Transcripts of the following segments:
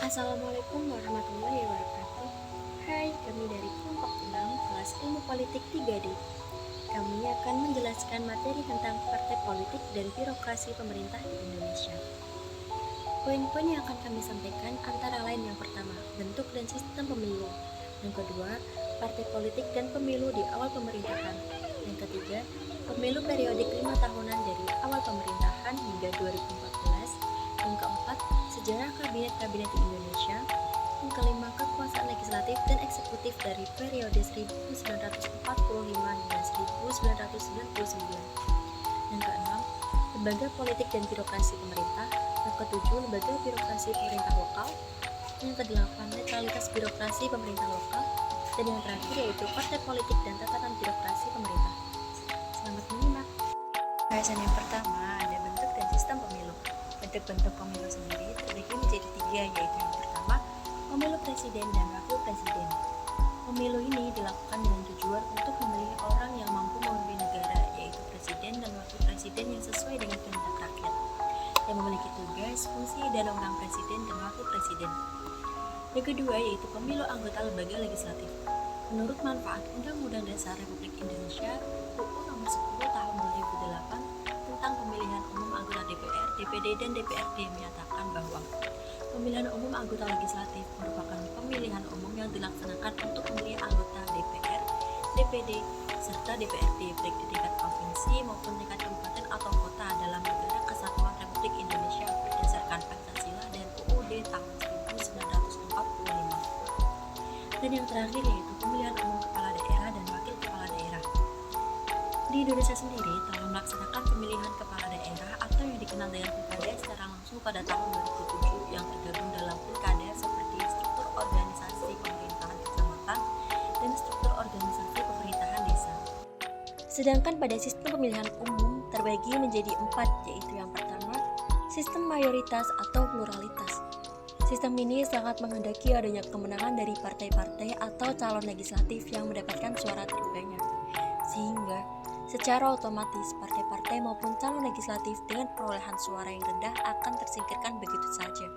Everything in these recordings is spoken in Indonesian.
Assalamualaikum warahmatullahi wabarakatuh. Hai, kami dari kelompok 6 kelas Ilmu Politik 3D. Kami akan menjelaskan materi tentang partai politik dan birokrasi pemerintah di Indonesia. Poin-poin yang akan kami sampaikan antara lain: yang pertama, bentuk dan sistem pemilu; yang kedua, partai politik dan pemilu di awal pemerintahan; yang ketiga, pemilu periodik 5 tahunan dari awal pemerintahan hingga 2014; yang keempat, sejarah kabinet-kabinet di Indonesia; yang kelima, kekuasaan legislatif dan eksekutif dari periode 1945 hingga 1999; yang keenam, lembaga politik dan birokrasi pemerintah; yang ketujuh, lembaga birokrasi pemerintah lokal; yang kedelapan, netralitas birokrasi pemerintah lokal; dan yang terakhir yaitu partai politik dan tatanan birokrasi pemerintah. Selamat menyimak. Bahasan yang pertama ada bentuk dan sistem pemilu. Bentuk-bentuk pemilu sendiri terbagi menjadi tiga, yaitu yang pertama, pemilu presiden dan wakil presiden. Pemilu ini dilakukan dengan tujuan untuk memilih orang yang mampu memimpin negara, yaitu presiden dan wakil presiden yang sesuai dengan kehendak rakyat, yang memiliki tugas, fungsi, dan wewenang presiden dan wakil presiden. Yang kedua yaitu pemilu anggota lembaga legislatif. Menurut manfaat Undang-Undang Dasar Republik Indonesia UU Nomor 10 Tahun 2008 tentang pemilihan umum anggota DPR, DPD, dan DPRD menyatakan bahwa pemilihan umum anggota legislatif merupakan pemilihan umum yang dilaksanakan untuk memilih anggota DPR, DPD, serta DPRD baik di tingkat provinsi maupun tingkat kabupaten atau kota dalam negara kesatuan Republik Indonesia berdasarkan Pancasila dan UUD tahun 1945. Dan yang terakhir yaitu pemilihan umum kepala daerah dan wakil kepala daerah. Di Indonesia sendiri telah melaksanakan pemilihan kepala daerah atau yang dikenal dengan pilkada secara langsung pada tahun 2007 yang tergabung dalam pilkada seperti struktur organisasi pemerintahan kecamatan dan struktur organisasi pemerintahan desa. Sedangkan pada sistem pemilihan umum terbagi menjadi 4, yaitu yang pertama, sistem mayoritas atau pluralitas. Sistem ini sangat menghendaki adanya kemenangan dari partai-partai atau calon legislatif yang mendapatkan suara terbanyak, sehingga secara otomatis partai-partai maupun calon legislatif dengan perolehan suara yang rendah akan tersingkirkan begitu saja.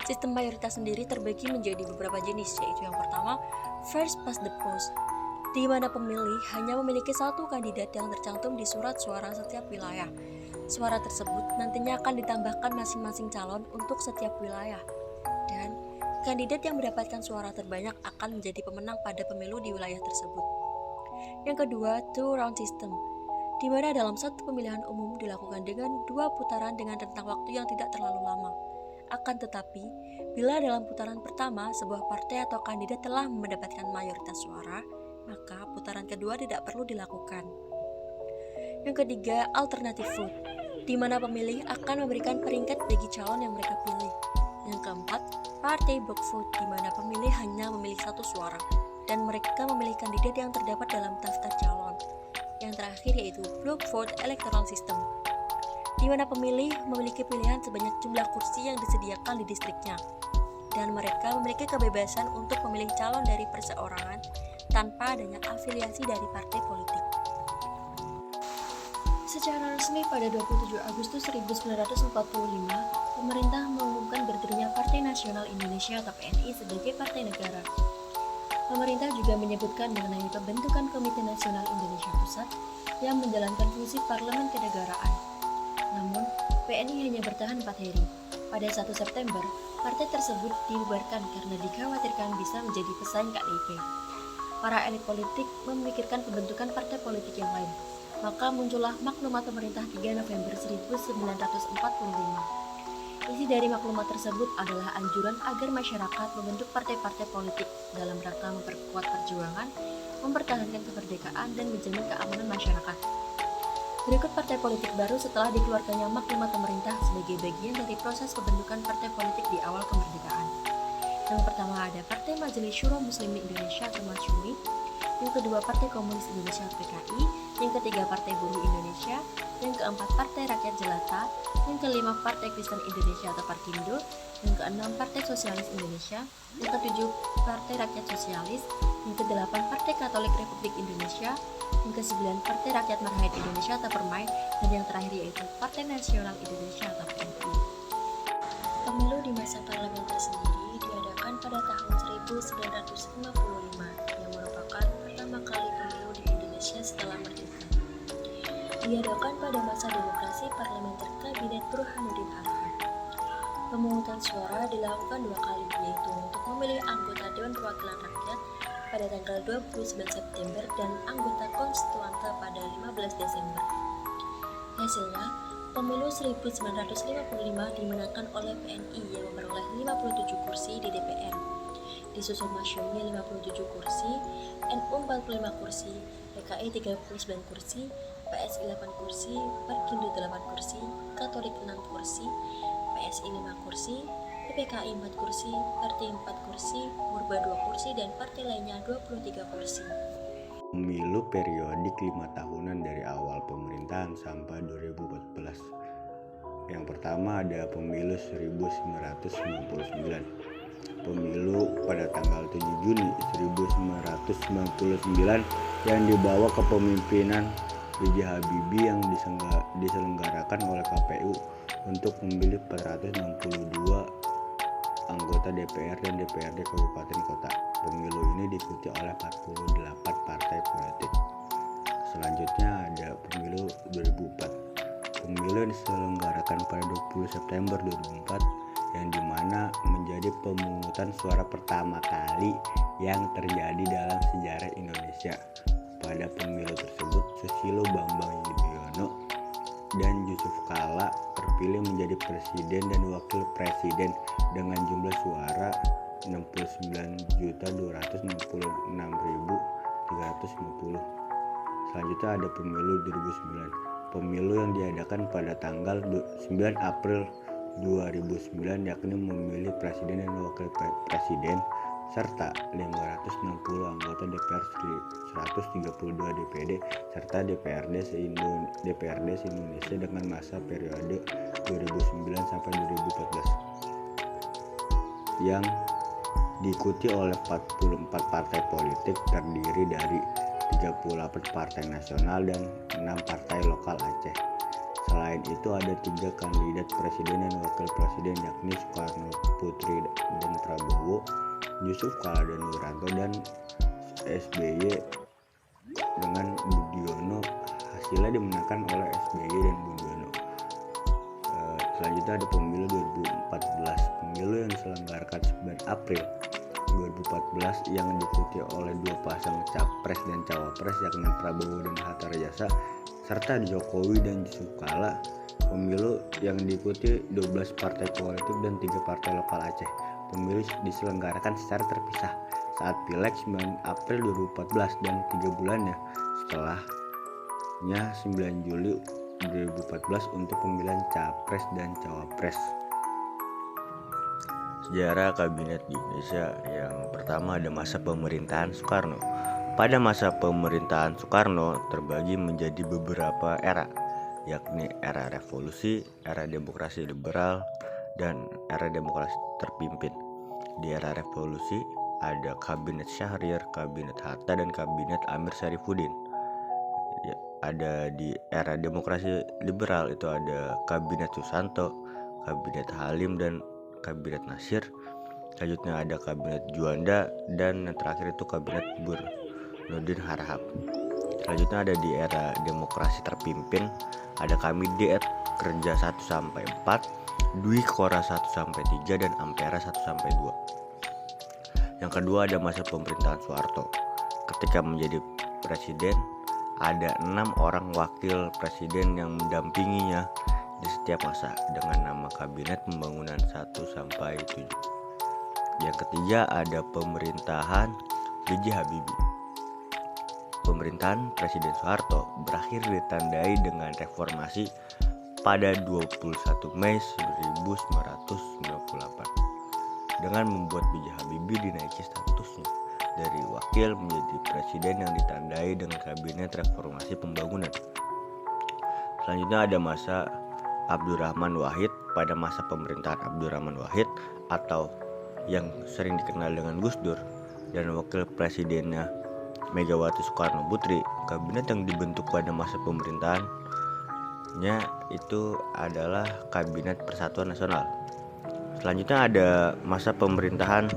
Sistem mayoritas sendiri terbagi menjadi beberapa jenis, yaitu yang pertama, first past the post, di mana pemilih hanya memiliki satu kandidat yang tercantum di surat suara setiap wilayah. Suara tersebut nantinya akan ditambahkan masing-masing calon untuk setiap wilayah, dan kandidat yang mendapatkan suara terbanyak akan menjadi pemenang pada pemilu di wilayah tersebut. Yang kedua, two-round system, di mana dalam satu pemilihan umum dilakukan dengan 2 putaran dengan rentang waktu yang tidak terlalu lama. Akan tetapi, bila dalam putaran pertama sebuah partai atau kandidat telah mendapatkan mayoritas suara, maka putaran kedua tidak perlu dilakukan. Yang ketiga, alternative vote, di mana pemilih akan memberikan peringkat bagi calon yang mereka pilih. Yang keempat, party block vote, di mana pemilih hanya memilih satu suara dan mereka memilih kandidat yang terdapat dalam daftar calon. Yang terakhir yaitu block vote electoral system, di mana pemilih memiliki pilihan sebanyak jumlah kursi yang disediakan di distriknya, dan mereka memiliki kebebasan untuk memilih calon dari perseorangan tanpa adanya afiliasi dari partai politik. Secara resmi pada 27 Agustus 1945, pemerintah mengumumkan berdirinya Partai Nasional Indonesia atau PNI sebagai partai negara. Pemerintah juga menyebutkan mengenai pembentukan Komite Nasional Indonesia Pusat yang menjalankan fungsi parlemen kenegaraan. Namun, PNI hanya bertahan 4 hari. Pada 1 September, partai tersebut dibubarkan karena dikhawatirkan bisa menjadi pesaing KDIP. Para elit politik memikirkan pembentukan partai politik yang lain. Maka muncullah Maklumat Pemerintah 3 November 1945. Isi dari maklumat tersebut adalah anjuran agar masyarakat membentuk partai-partai politik dalam rangka memperkuat perjuangan, mempertahankan kemerdekaan, dan menjamin keamanan masyarakat. Berikut partai politik baru setelah dikeluarkannya Maklumat Pemerintah sebagai bagian dari proses pembentukan partai politik di awal kemerdekaan. Yang pertama ada Partai Majelis Syuro Muslimin Indonesia atau Masyumi, yang kedua Partai Komunis Indonesia atau PKI, yang ketiga Partai Buruh Indonesia, yang keempat Partai Rakyat Jelata, yang kelima Partai Kristen Indonesia atau Parkindo, yang keenam Partai Sosialis Indonesia, yang ketujuh Partai Rakyat Sosialis, yang kedelapan Partai Katolik Republik Indonesia, yang kesembilan Partai Rakyat Marhain Indonesia atau Permai, dan yang terakhir yaitu Partai Nasional Indonesia atau PNI. Pemilu di masa parlementer diadakan pada masa demokrasi parlementer Kabinet Burhanuddin Harahap. Pemungutan suara dilakukan 2 kali, yaitu untuk memilih anggota Dewan Perwakilan Rakyat pada tanggal 29 September dan anggota konstituante pada 15 Desember. Hasilnya, pemilu 1955 dimenangkan oleh PNI yang memperoleh 57 kursi di DPR. Disusul Masyumi 57 kursi, NU 45 kursi, PKI 39 kursi, PSI 8 kursi, Perkindo 8 kursi, Katolik 6 kursi, PSI 5 kursi, PPKI 4 kursi, Partai 4 kursi, Murba 2 kursi, dan partai lainnya 23 kursi. Pemilu periodik 5 tahunan dari awal pemerintahan sampai 2014. Yang pertama ada pemilu 1999. Pemilu pada tanggal 7 Juni 1999 yang dibawa kepemimpinan B.J. Habibie yang diselenggarakan oleh KPU untuk memilih 462 anggota DPR dan DPRD kabupaten kota. Pemilu ini diikuti oleh 48 partai politik. Selanjutnya ada pemilu 2004. Pemilu yang diselenggarakan pada 20 September 2004 yang dimana menjadi pemungutan suara pertama kali yang terjadi dalam sejarah Indonesia. Pada pemilu tersebut, Susilo Bambang Yudhoyono dan Yusuf Kala terpilih menjadi presiden dan wakil presiden dengan jumlah suara 69.266.350. Selanjutnya ada pemilu 2009. Pemilu yang diadakan pada tanggal 9 April 2009 yakni memilih presiden dan wakil presiden serta 560 anggota DPR, 132 DPD serta DPRD se-Indonesia dengan masa periode 2009 sampai 2014 yang diikuti oleh 44 partai politik terdiri dari 38 partai nasional dan 6 partai lokal Aceh. Selain itu ada 3 kandidat presiden dan wakil presiden yakni Soekarno Putri dan Prabowo, Yusuf Kala dan Wiranto, dan SBY dengan Budiono. Hasilnya dimenangkan oleh SBY dan Budiono. Selanjutnya ada pemilu 2014. Pemilu yang diselenggarakan 9 April 2014 yang diikuti oleh 2 pasang capres dan cawapres yakni Prabowo dan Hatta Rajasa serta Jokowi dan Yusuf Kala. Pemilu yang diikuti 12 partai politik dan 3 partai lokal Aceh. Pemilu diselenggarakan secara terpisah saat Pileg 9 April 2014 dan 3 bulannya setelahnya 9 Juli 2014 untuk pemilihan capres dan cawapres. Sejarah kabinet di Indonesia. Yang pertama ada masa pemerintahan Soekarno. Pada masa pemerintahan Soekarno terbagi menjadi beberapa era, yakni era revolusi, era demokrasi liberal, dan era demokrasi terpimpin. Di era revolusi ada kabinet Syahrir, kabinet Hatta, dan kabinet Amir Syarifuddin. Ada di era demokrasi liberal itu ada kabinet Susanto, kabinet Halim, dan kabinet Nasir. Selanjutnya ada kabinet Juanda, dan yang terakhir itu kabinet Burhanuddin Harahap. Selanjutnya ada di era demokrasi terpimpin ada Kabinet Kerja 1-4, Dwi Kora 1-3, dan Ampera 1-2. Yang kedua ada masa pemerintahan Soeharto. Ketika menjadi presiden ada 6 orang wakil presiden yang mendampinginya di setiap masa dengan nama Kabinet Pembangunan 1-7. Yang ketiga ada pemerintahan B.J. Habibie. Pemerintahan Presiden Soeharto berakhir ditandai dengan reformasi pada 21 Mei 1998 dengan membuat B.J. Habibie dinaiki statusnya dari wakil menjadi presiden yang ditandai dengan Kabinet Reformasi Pembangunan. Selanjutnya ada masa Abdurrahman Wahid. Pada masa pemerintahan Abdurrahman Wahid atau yang sering dikenal dengan Gus Dur dan wakil presidennya Megawati Soekarno Putri, kabinet yang dibentuk pada masa pemerintahannya itu adalah Kabinet Persatuan Nasional. Selanjutnya ada masa pemerintahan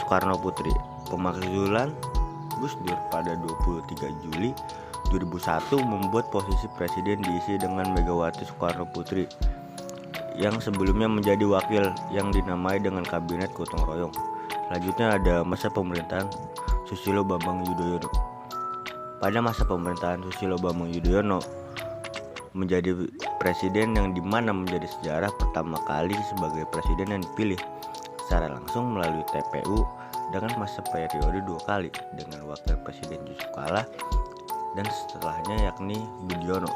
Soekarno Putri. Pemakzulan Gus Dur pada 23 Juli 2001 membuat posisi presiden diisi dengan Megawati Soekarno Putri yang sebelumnya menjadi wakil yang dinamai dengan Kabinet Gotong Royong. Selanjutnya ada masa pemerintahan Susilo Bambang Yudhoyono. Pada masa pemerintahan Susilo Bambang Yudhoyono menjadi presiden yang dimana menjadi sejarah pertama kali sebagai presiden yang dipilih secara langsung melalui TPU dengan masa periode 2 kali dengan wakil presiden Yusuf Kala dan setelahnya yakni Budiono.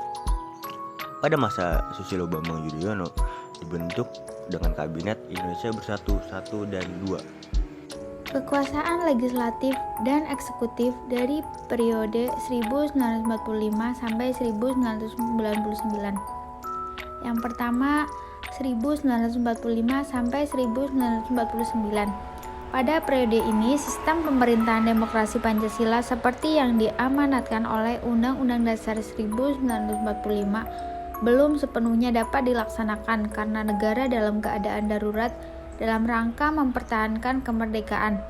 Pada masa Susilo Bambang Yudhoyono dibentuk dengan Kabinet Indonesia Bersatu 1 dan 2. Kekuasaan legislatif dan eksekutif dari periode 1945 sampai 1999. Yang pertama 1945 sampai 1949. Pada periode ini, sistem pemerintahan demokrasi Pancasila seperti yang diamanatkan oleh Undang-Undang Dasar 1945 belum sepenuhnya dapat dilaksanakan karena negara dalam keadaan darurat dalam rangka mempertahankan kemerdekaan.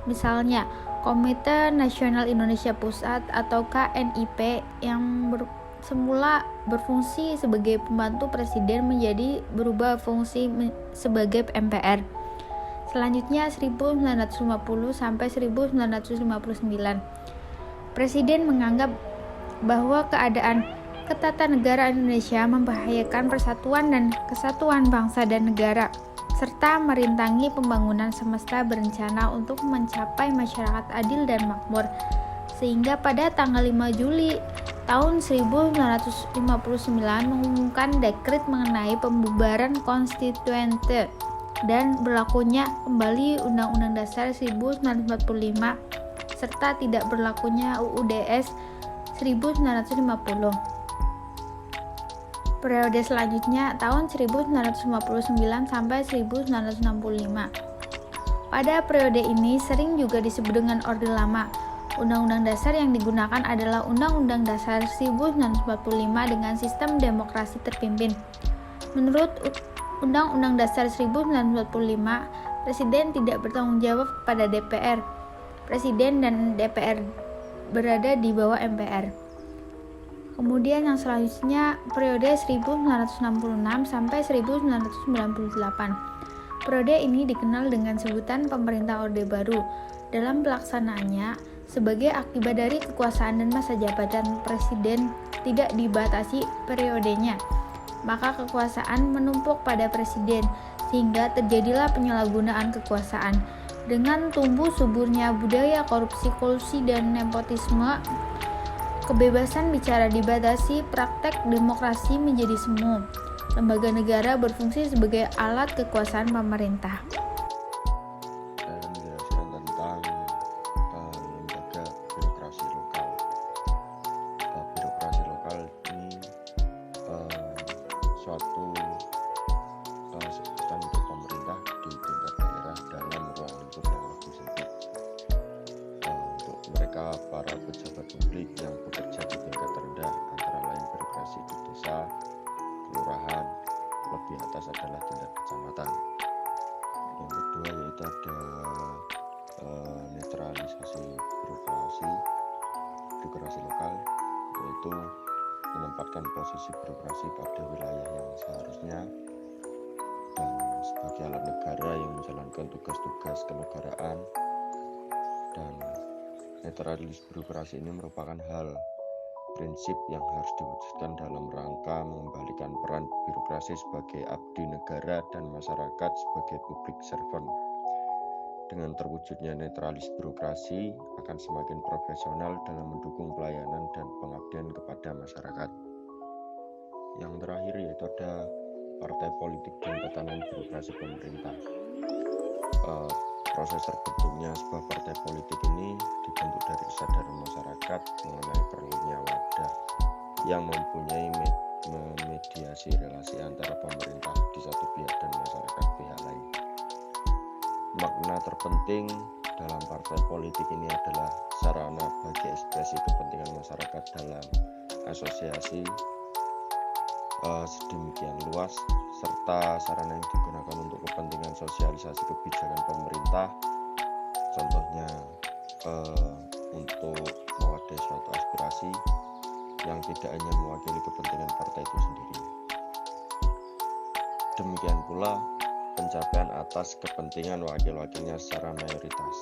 Misalnya, Komite Nasional Indonesia Pusat atau KNIP yang semula berfungsi sebagai pembantu presiden menjadi berubah fungsi sebagai MPR. Selanjutnya 1950 sampai 1959. Presiden menganggap bahwa keadaan ketatanegaraan Indonesia membahayakan persatuan dan kesatuan bangsa dan negara, serta merintangi pembangunan semesta berencana untuk mencapai masyarakat adil dan makmur. Sehingga pada tanggal 5 Juli tahun 1959 mengumumkan dekret mengenai pembubaran konstituente dan berlakunya kembali Undang-Undang Dasar 1945 serta tidak berlakunya UUDS 1950. Periode selanjutnya tahun 1959 sampai 1965. Pada periode ini sering juga disebut dengan Orde Lama. Undang-undang dasar yang digunakan adalah Undang-Undang Dasar 1945 dengan sistem demokrasi terpimpin. Menurut Undang-Undang Dasar 1945, Presiden tidak bertanggung jawab kepada DPR. Presiden dan DPR berada di bawah MPR. Kemudian yang selanjutnya periode 1966 sampai 1998. Periode ini dikenal dengan sebutan pemerintah Orde Baru. Dalam pelaksanaannya, sebagai akibat dari kekuasaan dan masa jabatan presiden tidak dibatasi periodenya, maka kekuasaan menumpuk pada presiden sehingga terjadilah penyalahgunaan kekuasaan. Dengan tumbuh suburnya budaya korupsi, kolusi, dan nepotisme, kebebasan bicara dibatasi, praktek demokrasi menjadi semu. Lembaga negara berfungsi sebagai alat kekuasaan pemerintah. Saya menjelaskan tentang lembaga birokrasi lokal. Birokrasi lokal ini suatu sebutan untuk pemerintah di tingkat daerah dalam ruang lingkup yang lebih sempit. Untuk mereka para pejabat publik yang bekerja di tingkat rendah, antara lain birokrasi di desa, kelurahan, lebih atas adalah tingkat kecamatan. Yang kedua yaitu ada netralisasi birokrasi lokal, yaitu menempatkan posisi birokrasi pada wilayah yang seharusnya dan sebagai alat negara yang menjalankan tugas-tugas kenegaraan. Dan netralis birokrasi ini merupakan prinsip yang harus diwujudkan dalam rangka mengembalikan peran birokrasi sebagai abdi negara dan masyarakat sebagai public servant. Dengan terwujudnya netralis birokrasi akan semakin profesional dalam mendukung pelayanan dan pengabdian kepada masyarakat. Yang terakhir yaitu ada partai politik dan tatanan birokrasi pemerintah. Proses terbentuknya sebuah partai politik ini dibentuk dari kesadaran masyarakat mengenai perlunya wadah yang mempunyai memediasi relasi antara pemerintah di satu pihak dan masyarakat pihak lain. Makna terpenting dalam partai politik ini adalah sarana bagi ekspresi kepentingan masyarakat dalam asosiasi sedemikian luas, serta sarana yang digunakan untuk kepentingan sosialisasi kebijakan pemerintah, contohnya untuk mewadahi suatu aspirasi, yang tidak hanya mewakili kepentingan partai itu sendiri. Demikian pula pencapaian atas kepentingan wakil-wakilnya secara mayoritas.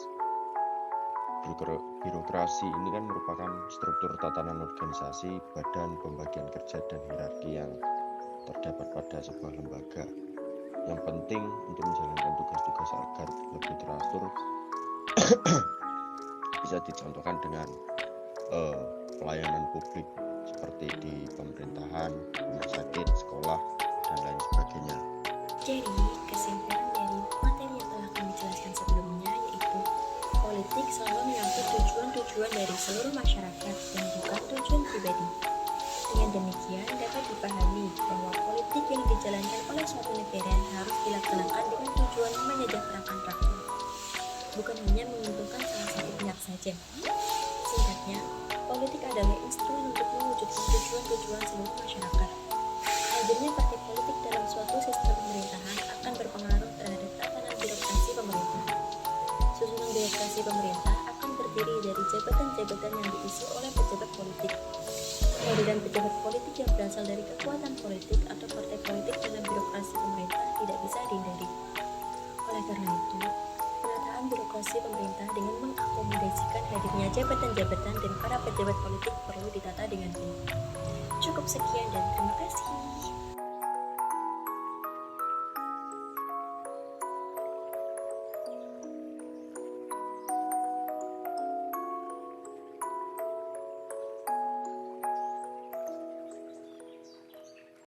Birokrasi ini kan merupakan struktur tatanan organisasi, badan pembagian kerja dan hierarki yang terdapat pada sebuah lembaga yang penting untuk menjalankan tugas-tugas agar lebih teratur bisa dicontohkan dengan pelayanan publik seperti di pemerintahan, rumah sakit, sekolah, dan lain sebagainya. Jadi, kesimpulan dari materi yang telah kami jelaskan sebelumnya yaitu politik selalu menyangkut tujuan-tujuan dari seluruh masyarakat dan bukan tujuan pribadi. Dengan demikian dapat dipahami bahwa politik yang dijalankan oleh suatu negara harus dilaksanakan dengan tujuan menyejahterakan rakyat, bukan hanya menguntungkan salah satu pihak saja. Singkatnya, politik adalah instrumen untuk mewujudkan tujuan-tujuan seluruh masyarakat. Hadirnya partai politik dalam suatu sistem pemerintahan akan berpengaruh terhadap tatanan birokrasi pemerintah. Susunan birokrasi pemerintah akan terdiri dari jabatan-jabatan yang diisi oleh pejabat politik. Kehadiran pejabat politik yang berasal dari kekuatan politik atau partai politik dalam birokrasi pemerintah tidak bisa dihindari. Oleh karena itu, penataan birokrasi pemerintah dengan mengakomodasikan hadirnya jabatan-jabatan dan para pejabat politik perlu ditata dengan baik. Cukup sekian dan terima kasih.